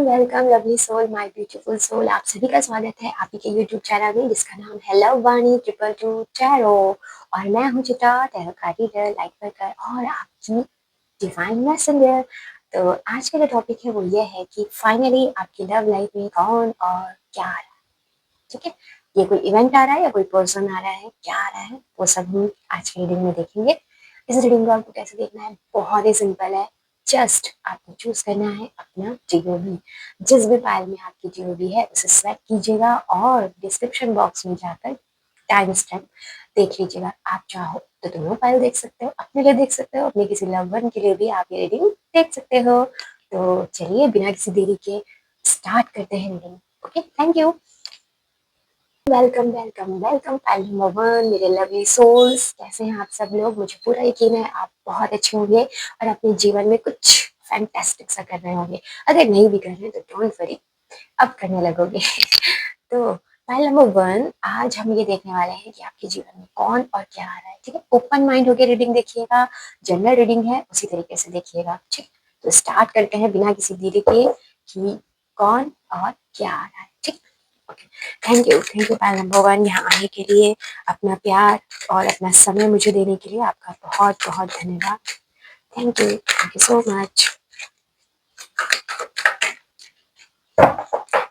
Welcome lovely soul my beautiful soul. आप सभी का स्वागत है आप ही के यूट्यूब चैनल में जिसका नाम है लव वाणी ट्रिपल टू टैरो। और मैं हूँ चित्रा टैरो का रीडर, लाइक वर्कर और आपकी डिवाइन मैसेंजर। तो आज का जो टॉपिक है वो ये है कि फाइनली आपकी लव लाइफ में कौन और क्या आ रहा है। ठीक है, ये कोई इवेंट आ रहा है या कोई पर्सन आ रहा है, क्या आ रहा है, वो सब हम आज की रीडिंग में देखेंगे। इस रीडिंग को आपको कैसे देखना है, बहुत ही सिंपल है। जस्ट आपको चूज करना है अपना जीओवी। जिस भी फाइल में आपकी जीओवी है उसे सेलेक्ट कीजिएगा और डिस्क्रिप्शन बॉक्स में जाकर टाइम स्टैम्प देख लीजिएगा। आप चाहो तो दोनों फाइल देख सकते हो, अपने लिए देख सकते हो, अपने किसी लव वन के लिए भी आप ये रीडिंग देख सकते हो। तो चलिए बिना किसी देरी के स्टार्ट करते हैं reading. Okay, thank you. Welcome welcome welcome file number one, मेरे लवली सोल्स। कैसे हैं आप सब लोग? मुझे पूरा यकीन है आप बहुत अच्छे होंगे और अपने जीवन में कुछ फैंटास्टिक सा कर रहे होंगे। अगर नहीं भी कर रहे हैं तो डोंट वरी, अब करने लगोगे। तो फाइल नंबर वन, आज हम ये देखने वाले हैं कि आपके जीवन में कौन और क्या आ रहा है। ठीक है, ओपन माइंड होकर रीडिंग देखिएगा। जनरल रीडिंग है, उसी तरीके से देखिएगा। ठीक, तो स्टार्ट करते हैं बिना किसी देरी के कि कौन और क्या आ रहा है। ठीक, okay. Thank you file number one, यहाँ आने के लिए, अपना प्यार और अपना समय मुझे देने के लिए आपका बहुत बहुत धन्यवाद। Thank you so much.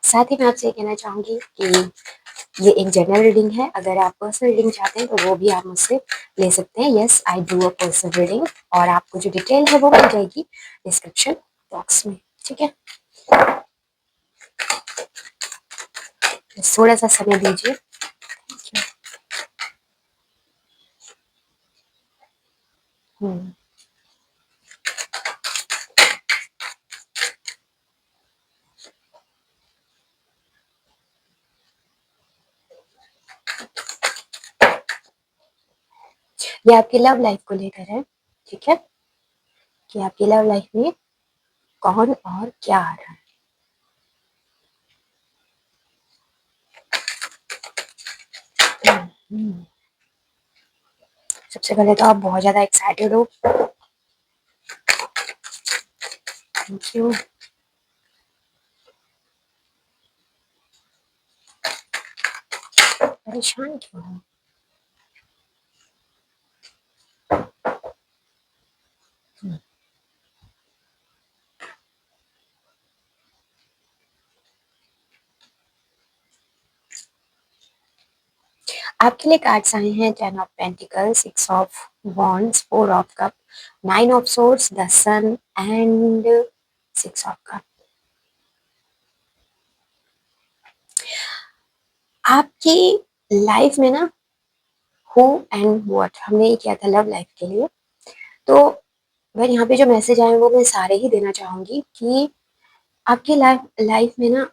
साथ ही मैं आपसे कहना चाहूंगी कि ये एक जनरल रीडिंग है। अगर आप पर्सनल रीडिंग चाहते हैं तो वो भी आप मुझसे ले सकते हैं। Yes, I do a personal reading और आपको जो डिटेल है वो मिल जाएगी डिस्क्रिप्शन बॉक्स में। ठीक है, थोड़ा सा समय दीजिए। ये आपकी लव लाइफ को लेकर है। ठीक है, कि आपकी लव लाइफ में कौन और क्या आ रहा है। सबसे पहले तो आप बहुत ज्यादा एक्साइटेड हो। Thank you. परेशान क्यों हो? आपके लिए कार्ड्स आए हैं 10 of pentacles, 6 of wands, 4 of cup, 9 of swords, the sun and 6 of cup. आपकी लाइफ में ना हु एंड व्हाट हमने ये किया था लव लाइफ के लिए। तो वह यहाँ पे जो मैसेज आए वो मैं सारे ही देना चाहूंगी कि आपकी लाइफ में ना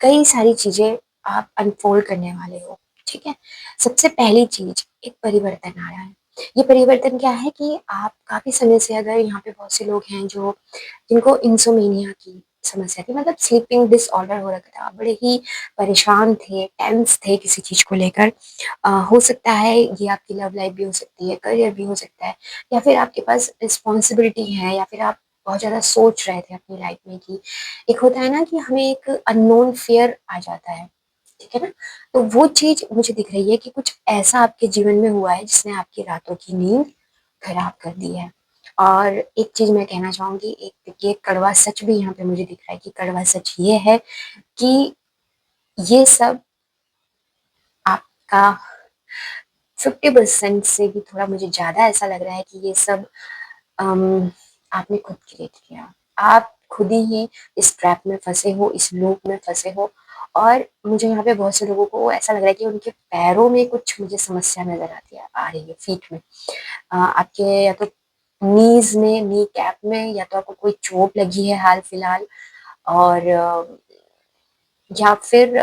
कई सारी चीजें आप अनफोल्ड करने वाले हो। ठीक है, सबसे पहली चीज, एक परिवर्तन आ रहा है। ये परिवर्तन क्या है कि आप काफी समय से, अगर यहाँ पे बहुत से लोग हैं जो जिनको इंसोमेनिया की समस्या थी, मतलब स्लीपिंग डिसऑर्डर हो रखा था, बड़े ही परेशान थे, टेंस थे किसी चीज को लेकर। हो सकता है ये आपकी लव लाइफ भी हो सकती है, करियर भी हो सकता है, या फिर आपके पास रिस्पॉन्सिबिलिटी है, या फिर आप बहुत ज्यादा सोच रहे थे अपनी लाइफ में कि एक होता है ना कि हमें एक अननोन फियर आ जाता है। ठीक है ना, तो वो चीज मुझे दिख रही है कि कुछ ऐसा आपके जीवन में हुआ है जिसने आपकी रातों की नींद खराब कर दी है। और एक चीज मैं कहना चाहूंगी, एक ये कड़वा सच भी यहाँ पे मुझे दिख रहा है कि कड़वा सच ये है कि ये सब आपका 50% से भी थोड़ा मुझे ज्यादा ऐसा लग रहा है कि ये सब आपने खुद क्रिएट किया। आप खुद ही इस ट्रैप में फंसे हो, इस लूप में फंसे हो। और मुझे यहाँ पे बहुत से लोगों को ऐसा लग रहा है कि उनके पैरों में कुछ मुझे समस्या नजर आ रही है, फीट में। आपके या तो नीज में, नी कैप में, या तो आपको कोई चोट लगी है हाल फिलहाल, और या फिर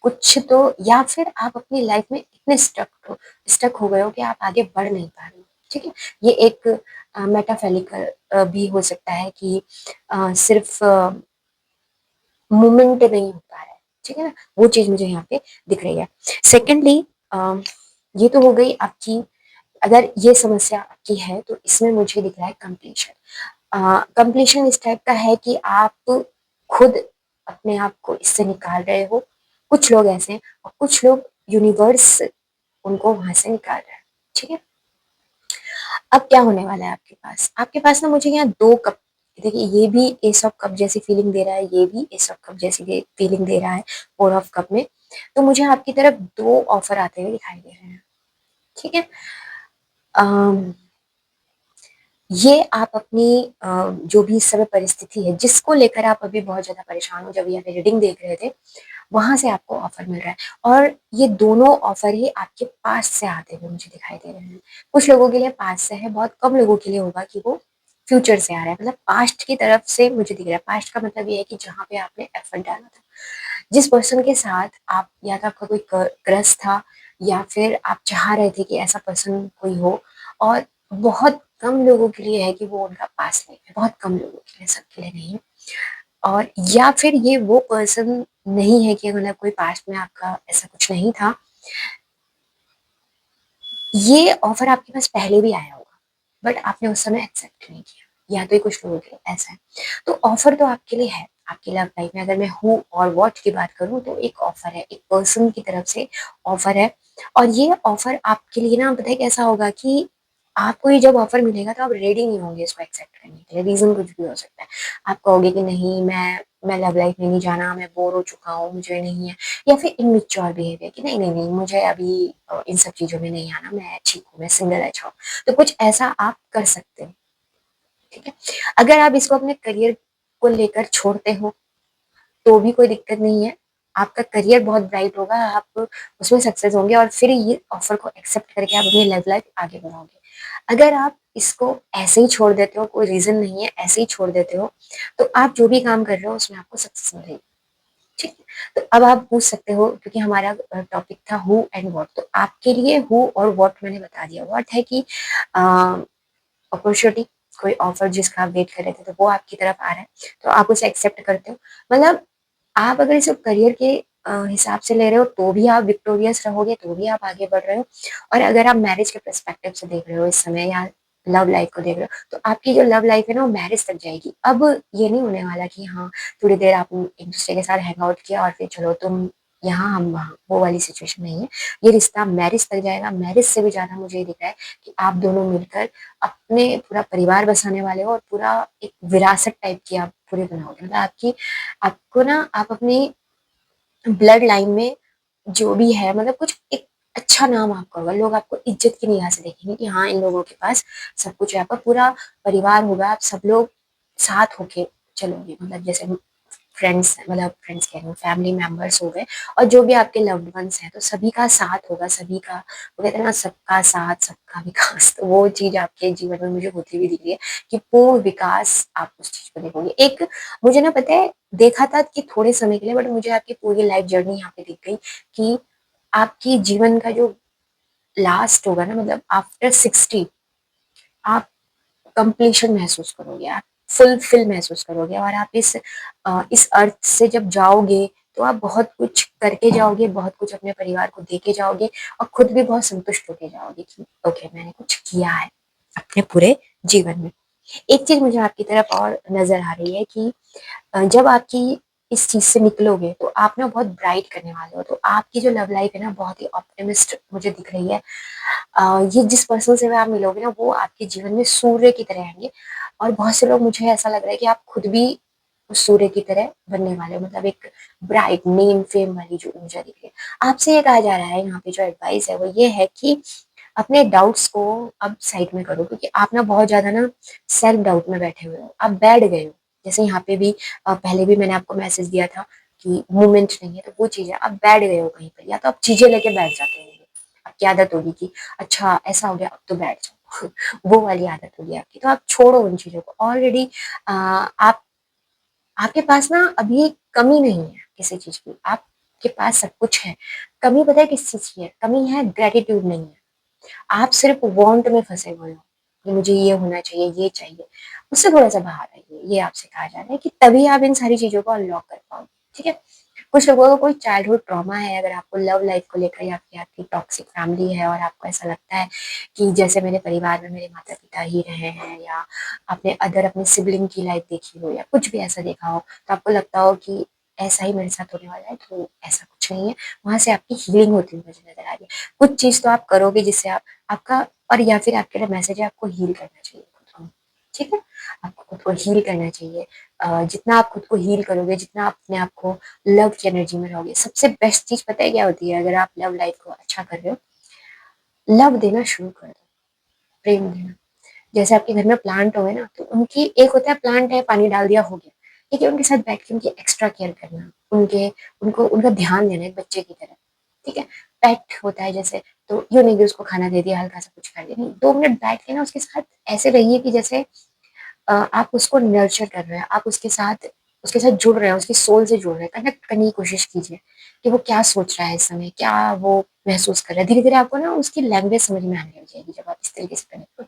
कुछ तो, या फिर आप अपनी लाइफ में इतने स्टक हो गए हो कि आप आगे बढ़ नहीं पा रहे हो। ठीक है, ये एक मेटाफेलिकल भी हो सकता है कि सिर्फ मूवमेंट नहीं हो पा रहा है। ठीक है ना, वो चीज मुझे यहाँ पे दिख रही है। सेकेंडली, ये तो हो गई आपकी, अगर ये समस्या आपकी है तो इसमें मुझे दिख रहा है कंप्लीशन। कंप्लीशन इस टाइप का है कि आप खुद अपने आप को इससे निकाल रहे हो। कुछ लोग ऐसे हैं और कुछ लोग यूनिवर्स उनको वहां से निकाल रहा है। ठीक है, अब क्या होने वाला है आपके पास ना मुझे यहाँ 2 कप, देखिए ये भी एस ऑफ कप जैसी फीलिंग दे रहा है, ये भी एस ऑफ कप जैसी फीलिंग दे रहा है 4 ऑफ कप में। तो मुझे आपकी तरफ 2 ऑफर आते हुए दिखाई दे रहे हैं। ठीक है, अम, ये आप अपनी जो भी इस समय परिस्थिति है जिसको लेकर आप अभी बहुत ज्यादा परेशान हो, जब ये रीडिंग देख रहे थे वहां से आपको ऑफर मिल रहा है। और ये दोनों ऑफर ही आपके पास से आते हुए मुझे दिखाई दे रहे हैं। कुछ लोगों के लिए पास से है, बहुत कम लोगों के लिए होगा कि वो फ्यूचर से आ रहा है, मतलब पास्ट की तरफ से मुझे दिख रहा है। पास्ट का मतलब ये है कि जहाँ पे आपने एफर्ट डाला था, जिस पर्सन के साथ आप, या तो आपका कोई क्रश था या फिर आप चाह रहे थे कि ऐसा पर्सन कोई हो, और बहुत कम लोगों के लिए है कि वो उनका पास लाइफ है, बहुत कम लोगों के लिए, सबके लिए नहीं है। और या फिर ये वो पर्सन नहीं है कि मतलब कोई पास्ट में आपका ऐसा कुछ नहीं था, ये ऑफर आपके पास पहले भी आया होगा बट आपने उस समय एक्सेप्ट नहीं किया, या तो ये कुछ लोगों के लिए ऐसा है। तो ऑफर तो आपके लिए है आपकी लव लाइफ में। अगर मैं हूँ और व्हाट की बात करूँ तो एक ऑफर है, एक पर्सन की तरफ से ऑफर है। और ये ऑफर आपके लिए ना, पता है कैसा होगा कि आपको ये जब ऑफर मिलेगा तो आप रेडी नहीं होंगे इसको एक्सेप्ट करने के लिए। रीजन कुछ भी हो सकता है, आप कहोगे कि नहीं, मैं लव लाइफ में नहीं जाना, मैं बोर हो चुका हूँ, मुझे नहीं है। या फिर इनमेच्योर बिहेवियर कि नहीं नहीं नहीं, मुझे अभी इन सब चीजों में नहीं आना, मैं ठीक हूँ, मैं सिंगल अच्छा हूँ। तो कुछ ऐसा आप कर सकते हो। ठीक है, अगर आप इसको अपने करियर को लेकर छोड़ते हो तो भी कोई दिक्कत नहीं है, आपका करियर बहुत ब्राइट होगा, आप उसमें सक्सेस होंगे और फिर ये ऑफर को एक्सेप्ट करके आप अपनी लव लाइफ आगे बढ़ाओगे। अगर आप इसको ऐसे ही छोड़ देते हो, कोई रीजन नहीं है, ऐसे ही छोड़ देते हो, तो आप जो भी काम कर रहे हो उसमें आपको सक्सेस मिलेगी। ठीक है, तो अब आप पूछ सकते हो, क्योंकि हमारा टॉपिक था हु एंड व्हाट, तो आपके लिए हु और व्हाट मैंने बता दिया। व्हाट है कि अपॉर्चुनिटी, कोई ऑफर जिसका आप वेट कर रहे थे तो वो आपकी तरफ आ रहा है, तो आप उसे एक्सेप्ट करते हो। मतलब आप अगर इसे करियर के हिसाब से ले रहे हो तो भी आप विक्टोरियस रहोगे, तो भी आप आगे बढ़ रहे हो। और अगर आप मैरिज के पर्सपेक्टिव से देख रहे हो इस समय, या लव लाइफ को देख रहे हो, तो आपकी जो लव लाइफ है ना वो मैरिज तक जाएगी। अब ये नहीं होने वाला कि हाँ थोड़ी देर आप एक दूसरे के साथ हैंग आउट किया और फिर चलो तुम यहाँ हम वहाँ, वो वाली सिचुएशन नहीं है। ये रिश्ता मैरिज तक जाएगा। मैरिज से भी ज्यादा मुझे ये दिख रहा है कि आप दोनों मिलकर अपने पूरा परिवार बसाने वाले हो, और पूरा एक विरासत टाइप की आप पूरे बनाओगे। मतलब आपकी, आपको ना, आप अपनी ब्लड लाइन में जो भी है, मतलब कुछ एक अच्छा नाम आपका होगा, लोग आपको इज्जत की निगाह से देखेंगे कि हाँ इन लोगों के पास सब कुछ है। आपका पूरा परिवार होगा, आप सब लोग साथ होके चलोगे, मतलब जैसे फ्रेंड्स, मतलब फ्रेंड्स कह रही हूँ, फैमिली मेंबर्स हो गए, और जो भी आपके लव्ड वंस हैं, तो सभी का साथ होगा, सभी का, वो कहते हैं ना सबका साथ सबका विकास, तो वो चीज आपके जीवन में मुझे होती हुई दिख रही है कि पूर्ण विकास आप उस चीज को देखोगे। एक, मुझे ना पता है, देखा था कि थोड़े समय के लिए, बट मुझे आपकी पूरी लाइफ जर्नी यहाँ पे दिख गई कि आपकी जीवन का जो लास्ट होगा ना, मतलब आफ्टर 60 आप कंप्लीशन महसूस करोगे, आप फुलफिल महसूस करोगे, और आप इस अर्थ से जब जाओगे तो आप बहुत कुछ करके जाओगे, बहुत कुछ अपने परिवार को देके जाओगे, और खुद भी बहुत संतुष्ट होके जाओगे कि ओके मैंने कुछ किया है अपने पूरे जीवन में। एक चीज मुझे आपकी तरफ और नजर आ रही है कि जब आपकी इस चीज से निकलोगे तो आप ना बहुत ब्राइट करने वाले हो, तो आपकी जो लव लाइफ है ना बहुत ही ऑप्टिमिस्ट मुझे दिख रही है। ये जिस पर्सन से भी आप मिलोगे ना वो आपके जीवन में सूर्य की तरह आएंगे, और बहुत से लोग, मुझे ऐसा लग रहा है कि आप खुद भी उस सूर्य की तरह बनने वाले हो, मतलब एक ब्राइट नेम फेम वाली जो ऊर्जा दिख रही है। आपसे ये कहा जा रहा है यहाँ पे, जो एडवाइस है वो ये है कि अपने डाउट्स को अब साइड में करो, क्योंकि आप ना बहुत ज्यादा ना सेल्फ डाउट में बैठे हुए हो, आप बैठ गए हो। जैसे यहाँ पे भी पहले भी मैंने आपको मैसेज दिया था कि मूवमेंट नहीं है, तो वो चीज है, आप बैठ गए हो कहीं पर, या तो आप चीजें लेके बैठ जाते हो, आपकी आदत होगी कि अच्छा ऐसा हो गया अब तो बैठ जाओ वो वाली आदत होगी आपकी, तो आप छोड़ो उन चीजों को। ऑलरेडी आप, आपके पास ना अभी कमी नहीं है किसी चीज की, आपके पास सब कुछ है। कमी पता है किस चीज की है? कमी है ग्रेटिट्यूड नहीं है। आप सिर्फ वांट में फंसे हुए हो कि मुझे ये होना चाहिए, ये चाहिए। उससे थोड़ा सा बाहर आइए, ये आपसे कहा जा रहा है कि तभी आप इन सारी चीजों को अनलॉक कर पाओगे। ठीक है, कुछ लोगों को कोई चाइल्डहुड ट्रॉमा है, अगर आपको लव लाइफ को लेकर या फिर आपकी टॉक्सिक फैमिली है और आपको ऐसा लगता है कि जैसे मेरे परिवार में मेरे माता पिता ही रहे हैं, या आपने अदर अपने सिबलिंग की लाइफ देखी हो या कुछ भी ऐसा देखा हो, तो आपको लगता हो कि ऐसा ही मेरे साथ होने वाला है, तो ऐसा कुछ नहीं है। वहां से आपकी हीलिंग होती हुई मुझे नजर आ रही है। कुछ चीज तो आप करोगे जिससे आप आपका, और या फिर आपके लिए मैसेज है, आपको हील करना चाहिए खुद को। ठीक है, आपको खुद को हील करना चाहिए। जितना आप खुद को हील करोगे, जितना आप अपने आप को लव की एनर्जी में रहोगे, सबसे बेस्ट चीज पता है क्या होती है? अगर आप लव लाइफ को अच्छा कर रहे हो, लव देना शुरू कर दो, प्रेम देना। जैसे आपके घर में प्लांट हो गए ना, तो उनकी एक होता है प्लांट है, पानी डाल दिया हो गया। ठीक है, उनके साथ बैठ के उनकी एक्स्ट्रा केयर करना, उनके उनको उनका ध्यान देना एक बच्चे की तरह। ठीक है, पेट होता है जैसे, तो यूं नहीं कि उसको खाना दे दिया, हल्का सा कुछ कर दिया, नहीं, 2 मिनट बैठ के ना उसके साथ ऐसे रहिए कि जैसे आप उसको नर्चर कर रहे हैं, आप उसके साथ जुड़ रहे हैं, उसकी सोल से जुड़ रहे हैं। कनेक्ट करने की कोशिश कीजिए कि वो क्या सोच रहा है इस समय, क्या वो महसूस कर रहा है। धीरे धीरे आपको ना उसकी लैंग्वेज समझ में आने लग जाएगी जब आप इस तरीके से कनेक्ट हो।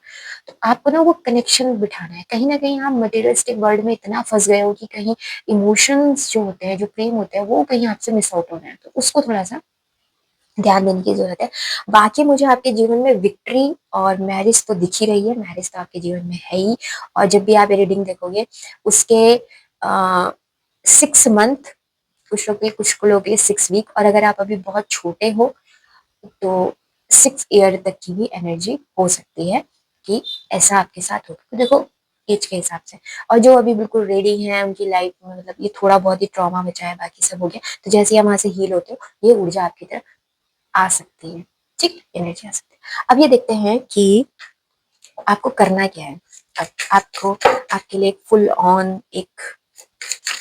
तो आपको ना वो कनेक्शन बिठाना है। कहीं ना कहीं आप मटेरियलिस्टिक वर्ल्ड में इतना फंस गए हो कि कहीं इमोशंस जो होते हैं, जो प्रेम होते हैं, वो कहीं आपसे मिस आउट हो रहे हैं, तो उसको थोड़ा सा ध्यान देने की जरूरत है। बाकी मुझे आपके जीवन में विक्ट्री और मैरिज तो दिख ही रही है, मैरिज तो आपके जीवन में है ही। और जब भी आप रीडिंग देखोगे, उसके 6 मंथ, कुछ लोगों के लिए 6 वीक, और अगर आप अभी बहुत छोटे हो तो 6 ईयर तक की भी एनर्जी हो सकती है कि ऐसा आपके साथ होगा। तो देखो, एज के हिसाब से। और जो अभी बिल्कुल रेडी हैं, उनकी लाइफ में मतलब ये थोड़ा बहुत ही ट्रॉमा बचा है, बाकी सब हो गया, तो जैसे ही आप वहां से हील होते हो, ये ऊर्जा आपकी तरफ आ सकती है। ठीक, एनर्जी आ सकती है। अब ये देखते हैं कि आपको करना क्या है। अब आपको, आपके लिए एक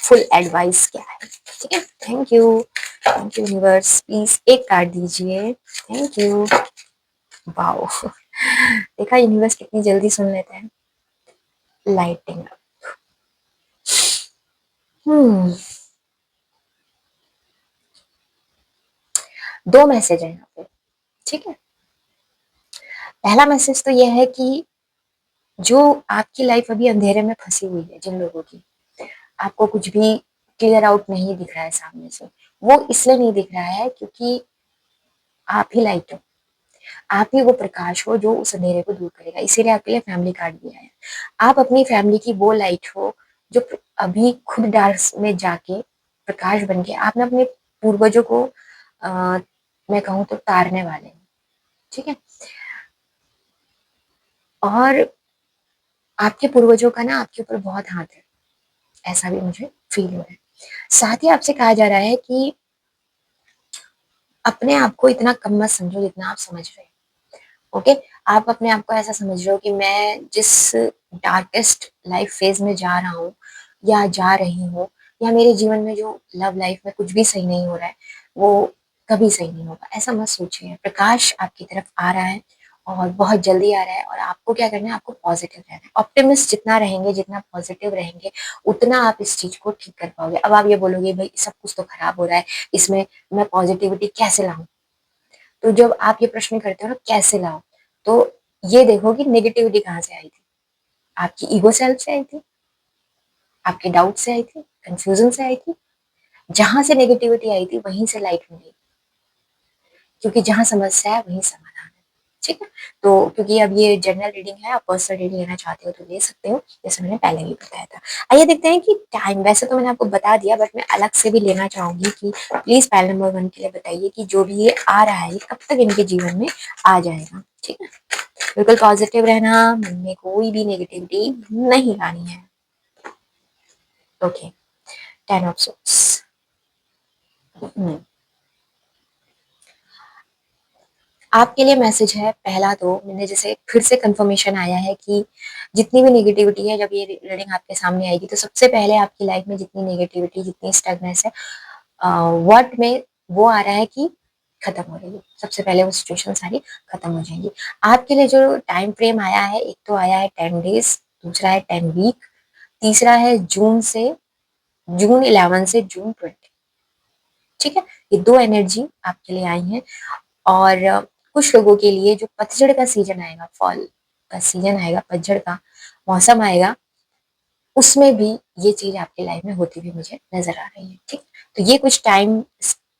फुल एडवाइस क्या है? ठीक है, थैंक यू यूनिवर्स, प्लीज एक कार्ड दीजिए। Thank you. वाओ, देखा यूनिवर्स कितनी जल्दी सुन लेते हैं। लाइटिंग। हम्म 2 मैसेज है यहाँ पे। ठीक है, पहला मैसेज तो यह है कि जो आपकी लाइफ अभी अंधेरे में फंसी हुई है, जिन लोगों की, आपको कुछ भी क्लियर आउट नहीं दिख रहा है सामने से, वो इसलिए नहीं दिख रहा है क्योंकि आप ही लाइट हो, आप ही वो प्रकाश हो जो उस अंधेरे को दूर करेगा। इसीलिए आपके लिए फैमिली कार्ड भी आया है। आप अपनी फैमिली की वो लाइट हो जो अभी खुद डार्क में जाके प्रकाश बन के आपने अपने पूर्वजों को मैं कहूँ तो तारने वाले हैं। ठीक है, और आपके पूर्वजों का ना आपके ऊपर बहुत हाथ है, ऐसा भी मुझे फील हो रहा है। साथ ही आपसे कहा जा रहा है कि अपने आप को इतना कम मत समझो जितना आप समझ रहे हो। ओके, आप अपने आप को ऐसा समझ रहे हो कि मैं जिस डार्केस्ट लाइफ फेज में जा रहा हूँ या जा रही हूँ, या मेरे जीवन में जो लव लाइफ में कुछ भी सही नहीं हो रहा है, वो कभी सही नहीं होगा, ऐसा मत सोचिए। प्रकाश आपकी तरफ आ रहा है और बहुत जल्दी आ रहा है, और आपको क्या करना है, आपको पॉजिटिव रहना है। ऑप्टिमिस्ट जितना रहेंगे, जितना पॉजिटिव रहेंगे, उतना आप इस चीज को ठीक कर पाओगे। अब आप ये बोलोगे भाई सब कुछ तो खराब हो रहा है, इसमें मैं पॉजिटिविटी कैसे लाऊं? तो जब आप ये प्रश्न करते हो ना कैसे लाओ, तो ये देखो कि नेगेटिविटी कहाँ से आई थी। आपकी ईगो सेल्फ से आई थी, आपके डाउट से आई थी, कंफ्यूजन से आई थी। जहां से नेगेटिविटी आई थी वहीं से लाइट मिलेगी, क्योंकि जहां समस्या है वहीं समाधान है। ठीक है, तो क्योंकि अब ये जनरल रीडिंग है, आप पर्सनल रीडिंग लेना चाहते हो तो ले सकते हो, जैसे मैंने पहले भी बताया था। आइए देखते हैं कि टाइम, वैसे तो मैंने आपको बता दिया, बट मैं अलग से भी लेना चाहूंगी कि प्लीज पैल नंबर 1 के लिए बताइए कि जो भी ये आ रहा है, ये कब तक इनके जीवन में आ जाएगा। ठीक है, बिल्कुल पॉजिटिव रहना, मन में कोई भी नेगेटिविटी नहीं लानी है। Okay, 10 of sorts. आपके लिए मैसेज है, पहला तो मैंने जैसे फिर से कंफर्मेशन आया है कि जितनी भी नेगेटिविटी है, जब ये रीडिंग आपके सामने आएगी, तो सबसे पहले आपकी लाइफ में जितनी नेगेटिविटी, जितनी स्टगनेस है, वर्ड में वो आ रहा है कि खत्म हो रही है। सबसे पहले वो सिचुएशन सारी खत्म हो जाएंगी। आपके लिए जो टाइम फ्रेम आया है, एक तो आया है 10 डेज, दूसरा है 10 वीक, तीसरा है जून 11 से जून 20। ठीक है, ये 2 एनर्जी आपके लिए आई हैं। और कुछ लोगों के लिए जो पतझड़ का सीजन आएगा, फॉल का सीजन आएगा, पतझड़ का मौसम आएगा, उसमें भी ये चीज़ आपकी लाइफ में होती हुई मुझे नज़र आ रही है, ठीक? तो ये कुछ टाइम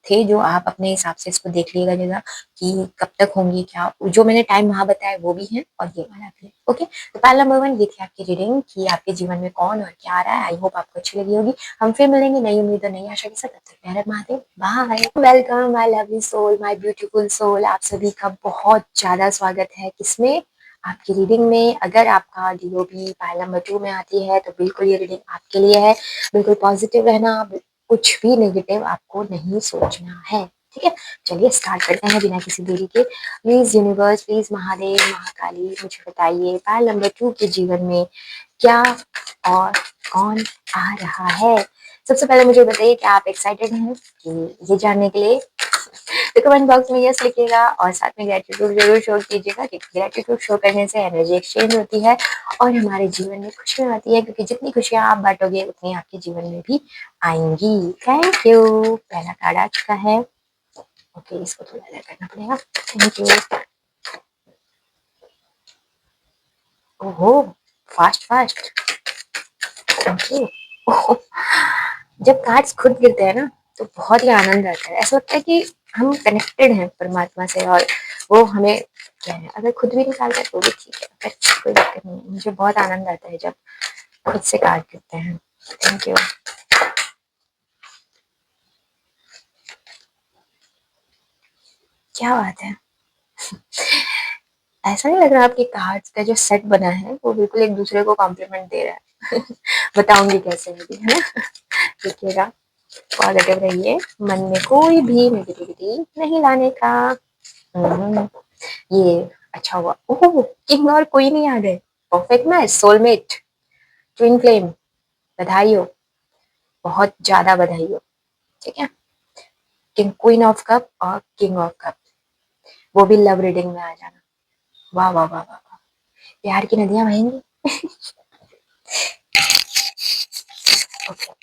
थे जो आप अपने हिसाब से इसको देख लीजिएगा जरा कि कब तक होंगी क्या जो मैंने टाइम वहाँ बताया वो भी है और ये वाला भी है, ओके? तो पहला नंबर 1 ये थी आपकी रीडिंग कि आपके जीवन में कौन और क्या आ रहा है। आई होप आपको अच्छी लगी होगी। हम फिर मिलेंगे नई उम्मीद और नई आशा के साथ। तब तक प्यार Mahadev, bye. Welcome my lovely soul, my beautiful soul. आप सभी का बहुत ज़्यादा स्वागत है किसमें? आपकी रीडिंग में। अगर आपका डीओबी फाइल नंबर 2 में आती है तो बिल्कुल ये रीडिंग आपके लिए है। बिल्कुल पॉजिटिव रहना, कुछ भी नेगेटिव आपको नहीं सोचना है, ठीक है? चलिए स्टार्ट करते हैं बिना किसी देरी के। Please universe, please Mahadev, Mahakali मुझे बताइए फाइल नंबर 2 के जीवन में क्या और कौन आ रहा है। सबसे पहले मुझे बताइए कि आप एक्साइटेड हैं कि ये जानने के लिए? तो कमेंट बॉक्स में यस लिखिएगा और साथ में ग्रेटिट्यूड जरूर शो कीजिएगा क्योंकि ग्रेटिट्यूड शो करने से एनर्जी एक्सचेंज होती है और हमारे जीवन में खुशियाँ आती है क्योंकि जितनी खुशियाँ आप बांटोगे उतनी आपके जीवन में भी आएंगी। Thank you. पहला कार्ड आ चुका है। ओके, इसको थोड़ा अलग करना पड़ेगा। Thank you. ओहो, फास्ट फास्ट। ओके। ओहो, जब कार्ड्स खुद गिरते हैं ना तो बहुत ही आनंद आता है। ऐसा लगता है कि हम कनेक्टेड हैं परमात्मा से और वो हमें क्या है, अगर खुद भी निकालते हैं तो भी ठीक है, अगर कोई दिक्कत नहीं है। मुझे बहुत आनंद आता है जब खुद से कार्ड गिरते हैं। Thank you. क्या बात है। ऐसा नहीं लग रहा आपके कार्ड्स का जो सेट बना है वो बिल्कुल एक दूसरे को कॉम्प्लीमेंट दे रहा है। बताऊंगी कैसे होगी, है ना? देखिएगा, पॉजिटिव रहिए, मन में कोई भी नेगेटिविटी नहीं लाने का। हम्म, ये अच्छा हुआ। ओह, किंग और क्वीन ही आ गए। Perfect match, soulmate, twin flame. बधाई हो, बहुत ज्यादा बधाई हो, ठीक है? किंग, क्वीन ऑफ कप और किंग ऑफ कप, वो भी लव रीडिंग में आ जाना। वाह वाह वाह वाह वाह। प्यार की नदियां बहेंगी। ओके,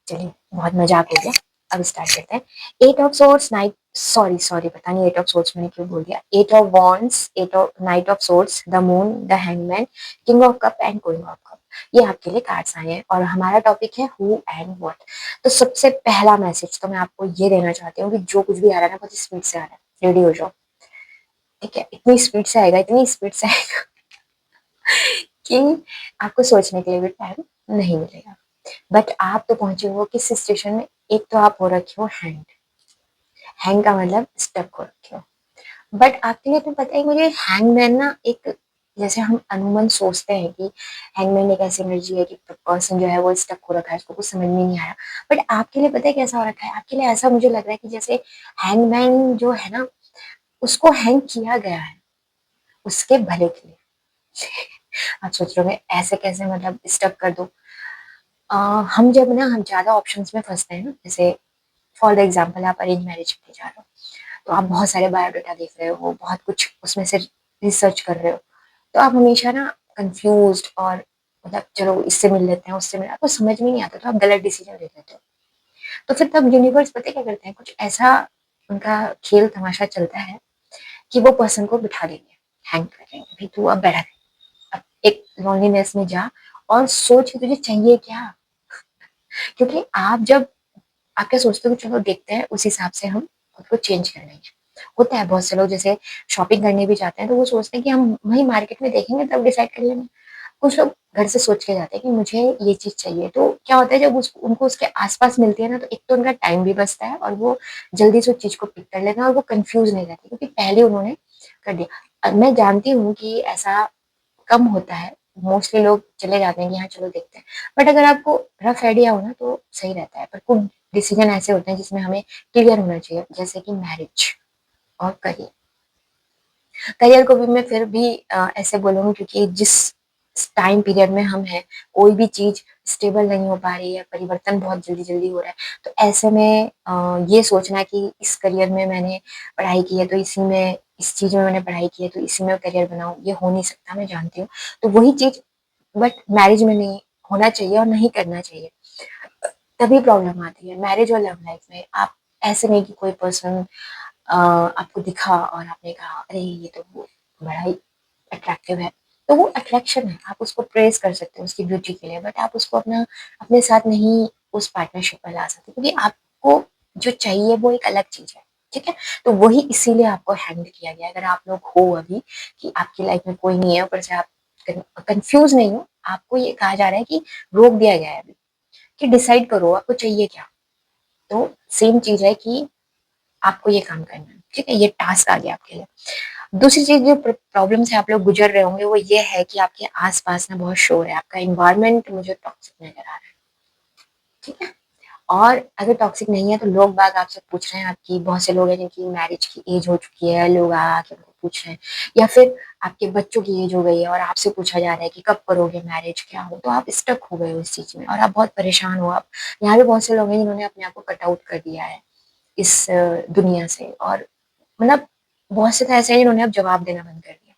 चलिए बहुत मजाक हो गया। अब स्टार्ट करते हैं। Eight of swords, knight, sorry sorry, पता नहीं एट ऑफ सोर्ड्स मैंने क्यों बोल दिया। Eight of wands, eight of, knight of swords, the moon, the hangman, king of cup and queen of cup. ये आपके लिए कार्ड्स आए हैं और हमारा टॉपिक है हु एंड व्हाट। तो सबसे पहला मैसेज तो मैं आपको ये देना चाहती हूँ कि जो कुछ भी आ रहा है ना बहुत स्पीड से आ रहा है। रेडी हो जाओ, ठीक है? इतनी स्पीड से आएगा, इतनी स्पीड से आएगा कि आपको सोचने के लिए भी टाइम नहीं मिलेगा। बट आप तो पहुंचे हो किस सिचुएशन में? एक तो आप हो रखे हो हैंग। हैंग का मतलब स्टक हो रखे हो। बट आपके लिए तो पता ही मुझे, हैंगमैन ना एक, जैसे हम अमूमन सोचते हैं कि हैंगमैन एक ऐसी एनर्जी है कि पर्सन जो है वो स्टक हो रखा है, उसको कुछ समझ में नहीं आया। बट आपके लिए पता है कैसा हो रखा है? आपके लिए ऐसा मुझे लग रहा है कि जैसे हैंगमैन जो है ना, उसको हैंग किया गया है उसके भले के लिए। आप सोच रहे होंगे ऐसे कैसे, मतलब स्टक कर दो। हम जब ना, हम ज्यादा ऑप्शंस में फंसते हैं ना, जैसे फॉर एग्जाम्पल आप अरेंज मैरिज के जा रहे हो तो आप बहुत सारे बायोडाटा देख रहे हो, बहुत कुछ उसमें से रिसर्च कर रहे हो, तो आप हमेशा ना कंफ्यूज और मतलब चलो इससे मिल लेते हैं उससे मिल, आपको समझ में नहीं आता तो आप गलत डिसीजन ले लेते हो। तो फिर तब यूनिवर्स पता है क्या करते हैं, कुछ ऐसा उनका खेल तमाशा चलता है कि वो पर्सन को बिठा देंगे, हैंग कर देंगे, भाई तू अब बैठा रहे, अब एक लॉन्लीनेस में जा और सोच कि तुझे चाहिए क्या। क्योंकि आप जब, आप क्या सोचते हो कि चलो देखते हैं उस हिसाब से हम खुद को चेंज कर लेंगे। होता है बहुत से लोग जैसे शॉपिंग करने भी जाते हैं तो वो सोचते हैं कि हम वही मार्केट में देखेंगे तब डिसाइड कर लेंगे। कुछ लोग घर से सोच के जाते हैं कि मुझे ये चीज चाहिए, तो क्या होता है जब उनको उसके आसपास मिलती है ना, तो एक तो उनका टाइम भी बचता है और वो जल्दी से उस चीज को पिक कर लेते हैं और वो कंफ्यूज नहीं रहते क्योंकि पहले उन्होंने कर दिया। मैं जानती हूँ कि ऐसा कम होता है, मोस्टली लोग चले जाते हैं कि हाँ चलो देखते हैं। बट अगर आपको रफ आइडिया हो ना तो सही रहता है। पर कुछ डिसीजन ऐसे होते हैं जिसमें हमें क्लियर होना चाहिए, जैसे कि मैरिज और करियर। करियर को भी मैं फिर भी ऐसे बोलूँगी क्योंकि जिस टाइम पीरियड में हम हैं, कोई भी चीज स्टेबल नहीं हो पा रही है, परिवर्तन बहुत जल्दी जल्दी हो रहा है। तो ऐसे में ये सोचना कि इस करियर में मैंने पढ़ाई की है तो इसी में, इस चीज में मैंने पढ़ाई की है तो इसी में करियर बनाऊं, ये हो नहीं सकता, मैं जानती हूँ। तो वही चीज बट मैरिज में नहीं होना चाहिए और नहीं करना चाहिए, तभी प्रॉब्लम आती है मैरिज और लव लाइफ में। आप ऐसे नहीं कि कोई पर्सन आपको दिखा और आपने कहा अरे ये तो वो बड़ा ही अट्रैक्टिव है, तो वो अट्रैक्शन है, आप उसको प्रेज़ कर सकते हो उसकी ब्यूटी के लिए, बट आप उसको अपने साथ नहीं उस पार्टनरशिप में ला सकते, क्योंकि आपको जो चाहिए वो एक अलग चीज़ है, ठीक है? तो वही इसीलिए आपको हैंडल किया गया है। अगर आप लोग हो अभी कि आपकी लाइफ में कोई नहीं है, ऊपर से आप कन्फ्यूज़ नहीं हो, आपको ये कहा जा रहा है कि रोक दिया गया है अभी, कि डिसाइड करो आपको चाहिए क्या? तो सेम चीज़ है कि आपको ये काम करना है, ठीक है? ये टास्क आ गया आपके लिए। दूसरी चीज़ जो प्रॉब्लम से आप लोग गुज़र रहे होंगे वो ये है कि आपके आस-पास ना बहुत शोर है, आपका एनवायरनमेंट मुझे टॉक्सिक नज़र आ रहा है, ठीक है? और अगर टॉक्सिक नहीं है तो लोग बाग आपसे पूछ रहे हैं, आपकी बहुत से लोग हैं जिनकी मैरिज की एज हो चुकी है, लोग आके उनको पूछ रहे हैं, या फिर आपके बच्चों की एज हो गई है और आपसे पूछा जा रहा है कि कब करोगे मैरिज, क्या हो? तो आप स्टक हो गए हो इस चीज़ में और आप बहुत परेशान हो। आप यहाँ पे बहुत से लोग हैं जिन्होंने अपने आप को कट आउट कर दिया है इस दुनिया से, और मतलब बहुत से तो ऐसे हैं जिन्होंने अब जवाब देना बंद कर दिया,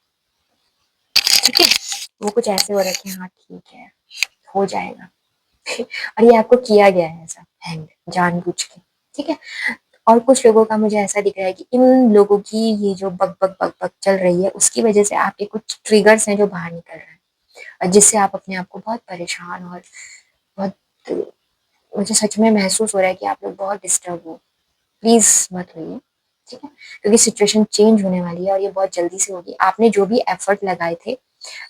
ठीक है? वो कुछ ऐसे हो रखे हैं, हाँ ठीक है, हो जाएगा। और ये आपको किया गया है ऐसा हैंड जानबूझ के, ठीक है? और कुछ लोगों का मुझे ऐसा दिख रहा है कि इन लोगों की ये जो बक चल रही है उसकी वजह से आपके कुछ ट्रिगर्स हैं जो बाहर निकल रहे हैं, और जिससे आप अपने आप को बहुत परेशान और बहुत, मुझे सच में महसूस हो रहा है कि आप लोग बहुत डिस्टर्ब हो। प्लीज़ मत होइए, ठीक है? क्योंकि सिचुएशन चेंज होने वाली है और ये बहुत जल्दी से होगी। आपने जो भी एफर्ट लगाए थे,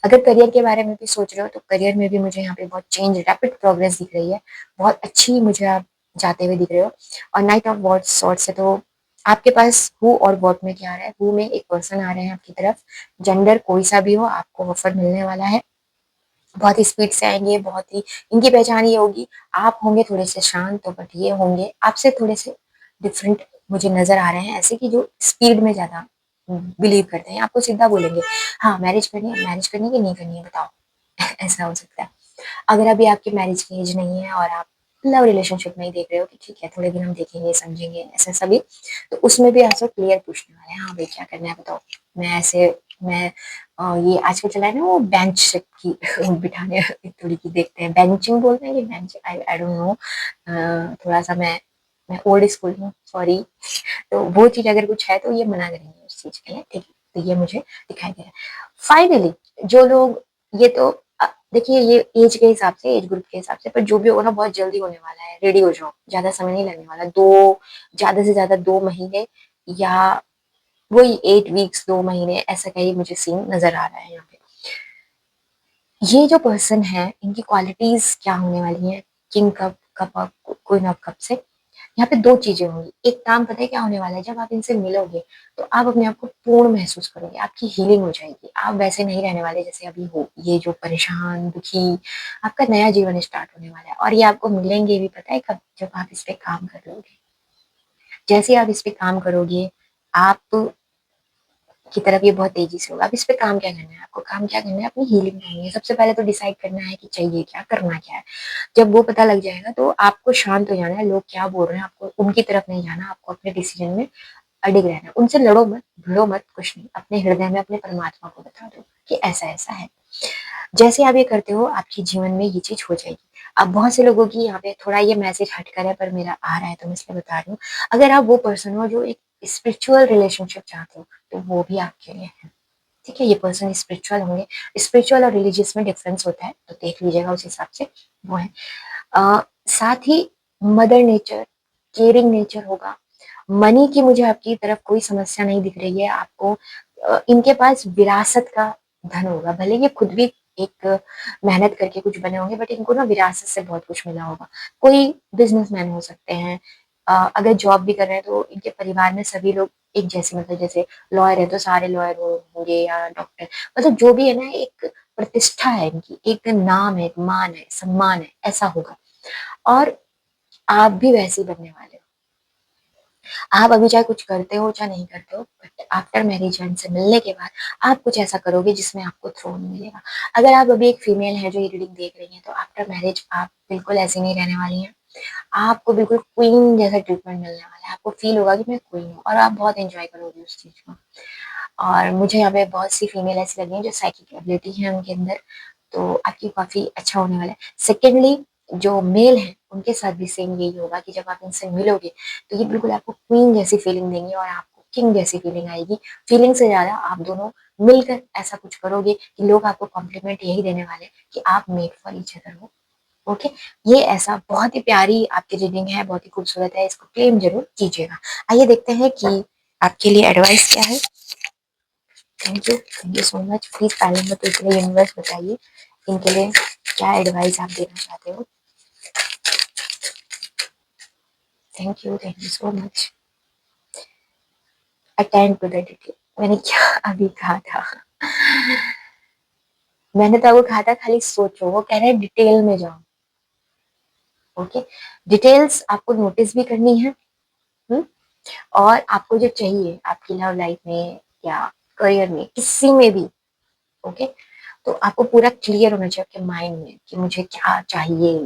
अगर करियर के बारे में भी सोच रहे हो तो करियर में भी मुझे यहाँ पे बहुत चेंज, रैपिड प्रोग्रेस दिख रही है। बहुत अच्छी मुझे आप जाते हुए दिख रहे हो। और नाइट ऑफ वॉट्स सॉर्ट से तो आपके पास हू और व्हाट में क्या आ रहा है, हू में एक पर्सन आ रहे हैं आपकी तरफ, जेंडर कोई सा भी हो आपको ऑफर मिलने वाला है। बहुत ही स्पीड से आएँगे, बहुत ही इनकी पहचान ये होगी, आप होंगे थोड़े से शांत, तो बट ये होंगे आपसे थोड़े से डिफरेंट, मुझे नज़र आ रहे हैं ऐसे कि जो स्पीड में ज़्यादा बिलीव करते हैं। आपको सीधा बोलेंगे, हाँ, मैरिज करनी है कि नहीं करनी है बताओ? ऐसा हो सकता है। अगर अभी आपकी मैरिज की एज नहीं है और आप लव रिलेशनशिप में ही देख रहे हो कि ठीक है, थोड़े दिन हम देखेंगे, समझेंगे, ऐसा सभी, तो उसमें भी आपसे क्लियर पूछने वाले हैं, हाँ भाई क्या करना है बताओ? मैं ऐसे मैं ये आजकल चला है ना वो बेंच की बिठाने एक थोड़ी की देखते हैं, बेंचिंग बोलते हैं कि bench, I I don't know, थोड़ा-सा मैं ओल्ड स्कूल हूँ, सॉरी। तो वो चीज़ अगर कुछ है तो ये मना करेंगे उस चीज़ के लिए, ठीक है? तो ये मुझे दिखाई दे रहा है। फाइनली जो लोग, ये तो देखिए ये एज के हिसाब से, एज ग्रुप के हिसाब से, पर जो भी होगा ना बहुत जल्दी होने वाला है, रेडी हो जाओ, ज़्यादा समय नहीं लगने वाला। 2 ज़्यादा से ज़्यादा 2 महीने, या वही 8 वीक्स, 2 महीने, ऐसा का ही मुझे सीन नज़र आ रहा है यहाँ पे। ये जो पर्सन है इनकी क्वालिटीज़ क्या होने वाली हैं, king cup cup of queen of cup से, यहाँ पे 2 चीज़ें होंगी। एक काम पता है क्या होने वाला है, जब आप इनसे मिलोगे, तो आप अपने आप को पूर्ण महसूस करोगे, आपकी हीलिंग हो जाएगी। आप वैसे नहीं रहने वाले जैसे अभी हो, ये जो परेशान, दुखी, आपका नया जीवन स्टार्ट होने वाला है, और ये आपको मिलेंगे भी पता है कब? जब आप इस पे काम कर लोगे। जैसे आप इस पे काम करोगे, आप की तरफ ये बहुत तेज़ी से होगा। अब इस पे काम क्या करना है आपको? काम क्या करना है? अपनी हीलिंग करनी है। सबसे पहले तो डिसाइड करना है कि चाहिए क्या, करना क्या है। जब वो पता लग जाएगा तो आपको शांत हो जाना है, लोग क्या बोल रहे हैं आपको उनकी तरफ नहीं जाना, आपको अपने डिसीजन में अडिग रहना है। उनसे लड़ो मत, भिड़ो मत, कुछ नहीं। अपने हृदय में अपने परमात्मा को बता दो कि ऐसा-ऐसा है। जैसे आप ये करते हो आपके जीवन में ये चीज़ हो जाएगी। अब बहुत से लोगों की यहाँ पे थोड़ा ये मैसेज हटकर है पर मेरा आ रहा है तो मैं इसलिए बता रही हूँ। अगर आप वो पर्सन हो जो एक स्पिरिचुअल रिलेशनशिप चाहते हो, तो वो भी आपके लिए है। ठीक है? ये पर्सन स्पिरिचुअल होंगे। स्पिरिचुअल और रिलीजियस में डिफरेंस होता है, तो देख लीजिएगा उस हिसाब से, वो है। साथ ही मदर नेचर, केयरिंग नेचर होगा। मनी की मुझे आपकी तरफ कोई समस्या नहीं दिख रही है। आपको इनके पास विरासत का धन होगा। भले ये खुद भी एक मेहनत करके कुछ बने होंगे, बट इनको ना विरासत से बहुत कुछ मिला होगा। कोई बिज़नेसमैन हो सकते हैं। अगर जॉब भी कर रहे हैं तो इनके परिवार में सभी लोग एक जैसे, मतलब जैसे लॉयर है तो सारे लॉयर होंगे, या डॉक्टर, मतलब जो भी है ना, एक प्रतिष्ठा है इनकी, एक नाम है, एक मान है, सम्मान है, ऐसा होगा। और आप भी वैसे ही बनने वाले हो। आप अभी चाहे कुछ करते हो चाहे नहीं करते हो, बट आफ्टर मैरिज इनसे मिलने के बाद आप कुछ ऐसा करोगे जिसमें आपको थ्रोन मिलेगा। अगर आप अभी एक फीमेल है जो ये रीडिंग देख रही हैं, तो आफ्टर मैरिज आप बिल्कुल ऐसी नहीं रहने वाली हैं। आपको बिल्कुल क्वीन जैसा ट्रीटमेंट मिलने वाला है। आपको फ़ील होगा कि मैं क्वीन हूँ, और आप बहुत एन्जॉय करोगे उस चीज़ को। और मुझे यहाँ पे बहुत सी फीमेल ऐसी लगी हैं जो साइकिक एबिलिटी है उनके अंदर, तो आपकी काफ़ी अच्छा होने वाला है। सेकेंडली, जो मेल हैं, उनके साथ भी सेम यही होगा कि जब आप इनसे मिलोगे, तो ये बिल्कुल आपको क्वीन जैसी फीलिंग देंगे और आपको किंग जैसी फीलिंग आएगी। फीलिंग से ज्यादा आप दोनों मिलकर ऐसा कुछ करोगे कि लोग आपको कॉम्प्लीमेंट यही देने वाले कि आप मेड फॉर ईच अदर हो। ओके, ये ऐसा बहुत ही प्यारी आपकी रीडिंग है, बहुत ही खूबसूरत है, इसको क्लेम जरूर कीजिएगा। आइए देखते हैं कि आपके लिए एडवाइस क्या है। Thank you so much. Please पहले नंबर के लिए यूनिवर्स बताइए इनके लिए क्या एडवाइस आप देना चाहते हो। Thank you so much. Attend to the detail. मैंने क्या अभी कहा था? मैंने तो आपको कहा था खाली सोचो, वो कह रहे हैं डिटेल में जाओ। ओके, डिटेल्स आपको नोटिस भी करनी है। हुँ? और आपको जो चाहिए आपकी लव लाइफ में या करियर में किसी में भी, ओके, तो आपको पूरा क्लियर होना चाहिए आपके माइंड में कि मुझे क्या चाहिए,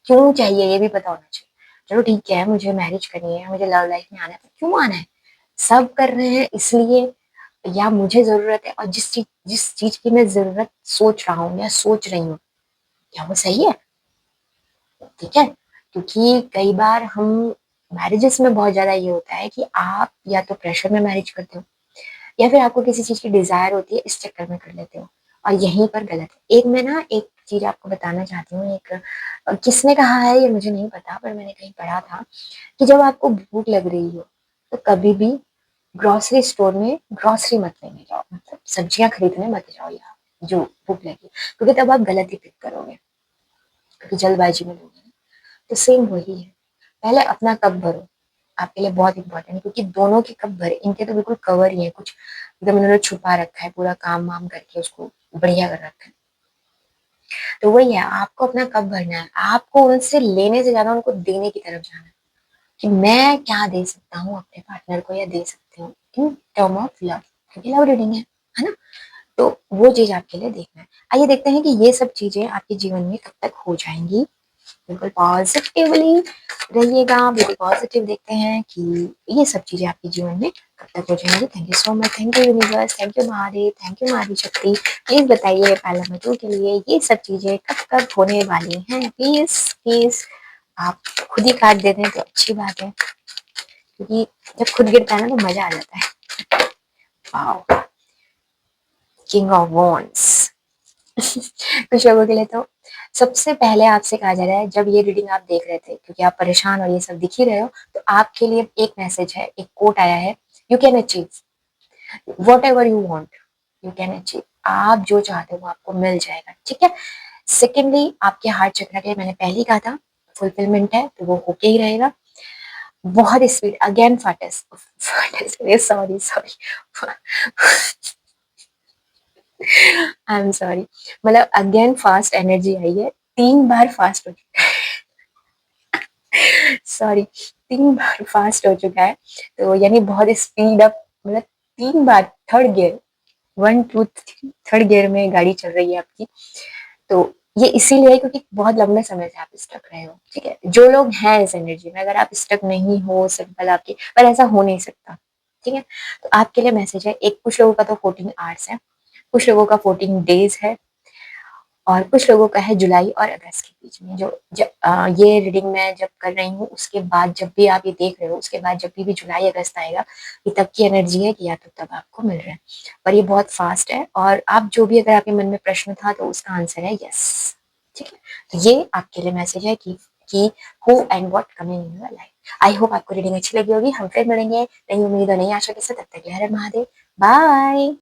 क्यों चाहिए, ये भी पता होना चाहिए। चलो ठीक है, मुझे मैरिज करनी है, मुझे लव लाइफ में आना है, तो क्यों आना है? सब कर रहे हैं इसलिए, या मुझे जरूरत है, और जिस चीज की मैं जरूरत सोच रहा हूँ या सोच रही हूँ, क्या वो सही है? ठीक है, क्योंकि कई बार हम मैरिजेस में बहुत ज्यादा ये होता है कि आप या तो प्रेशर में मैरिज करते हो, या फिर आपको किसी चीज की डिजायर होती है, इस चक्कर में कर लेते हो, और यहीं पर गलत है। एक मैं ना एक चीज आपको बताना चाहती हूँ। एक किसने कहा है ये मुझे नहीं पता, पर मैंने कहीं पढ़ा था कि जब आपको भूख लग रही हो तो कभी भी ग्रोसरी स्टोर में ग्रोसरी मत लेने जाओ, मतलब सब्जियां खरीदने मत जाओ यहाँ जो भूख लगी, क्योंकि तब आप गलत ही पिक करोगे, क्योंकि जल्दबाजी में लोगे। तो सेम वही है, पहले अपना कप भरो, आपके लिए बहुत इंपॉर्टेंट है, क्योंकि दोनों के कप भरे, इनके तो बिल्कुल कवर ही है, कुछ एकदम इन्होंने छुपा रखा है, पूरा काम वाम करके उसको बढ़िया कर रखा है। तो वही है, आपको अपना कप भरना है, आपको उनसे लेने से ज्यादा उनको देने की तरफ जाना है, कि मैं क्या दे सकता हूँ अपने पार्टनर को या दे सकती हूँ इन टर्म ऑफ लव, क्योंकि लव रीडिंग है ना? तो वो चीज आपके लिए देखना है। आइए देखते हैं कि ये सब चीजें आपके जीवन में कब तक हो जाएंगी। बिल्कुल पॉजिटिवली रहिएगा, बिल्कुल पॉजिटिव। देखते हैं कि ये सब चीजें आपके जीवन में कब तक हो जाएंगी। Thank you so much, thank you universe, thank you Mahadev, thank you मारी शक्ति। प्लीज बताइए पहला मजदूर के लिए ये सब चीजें कब कब होने वाली हैं। प्लीज प्लीज आप खुद ही काट देते हैं तो अच्छी बात है, क्योंकि जब खुद गिरता है ना तो मजा आ जाता है। Wow, king of wands. कुछ लोगों के लिए तो सबसे पहले आपसे कहा जा रहा है, जब ये रीडिंग आप देख रहे थे, क्योंकि आप परेशान और ये सब दिख ही रहे हो, तो आपके लिए एक मैसेज है, एक कोट आया है, you can achieve what ever you want, you can achieve. आप जो चाहते हो वो आपको मिल जाएगा, ठीक है। सेकेंडली, आपके हार्ट चक्र के मैंने पहले ही कहा था फुलफिलमेंट है, तो वो होके ही रहेगा। बहुत स्पीड अगेन फाटस फाटस, sorry sorry, I am sorry, मतलब अगेन फास्ट एनर्जी आई है, 3 बार फास्ट हो चुका है, सॉरी, 3 बार फास्ट हो चुका है, तो यानी बहुत स्पीड अप, मतलब 3 बार, थर्ड गियर, 1 2 3 थर्ड गियर में गाड़ी चल रही है आपकी। तो ये इसीलिए है क्योंकि बहुत लंबे समय से आप स्टक रहे हो, ठीक है। जो लोग हैं इस एनर्जी में, अगर आप स्टक नहीं हो, सिंपल आपके, पर ऐसा हो नहीं सकता, ठीक है। तो आपके लिए मैसेज है, एक कुछ लोगों का तो 14 आवर्स है, कुछ लोगों का 14 डेज है, और कुछ लोगों का है जुलाई और अगस्त के बीच में। ये रीडिंग मैं जब कर रही हूँ उसके बाद, जब भी आप ये देख रहे हो उसके बाद जब भी जुलाई अगस्त आएगा, ये तब की एनर्जी है कि या तो तब आपको मिल रहा है, पर ये बहुत फास्ट है। और आप जो भी, अगर आपके मन में प्रश्न था तो उसका आंसर है यस, ठीक है। तो ये आपके लिए मैसेज है कि who and what coming in your life. I hope आपको रीडिंग अच्छी लगी होगी। हम फिर मिलेंगे नई उम्मीद और नई आशा के साथ, तब तक के लिए हर हर महादेव, बाय।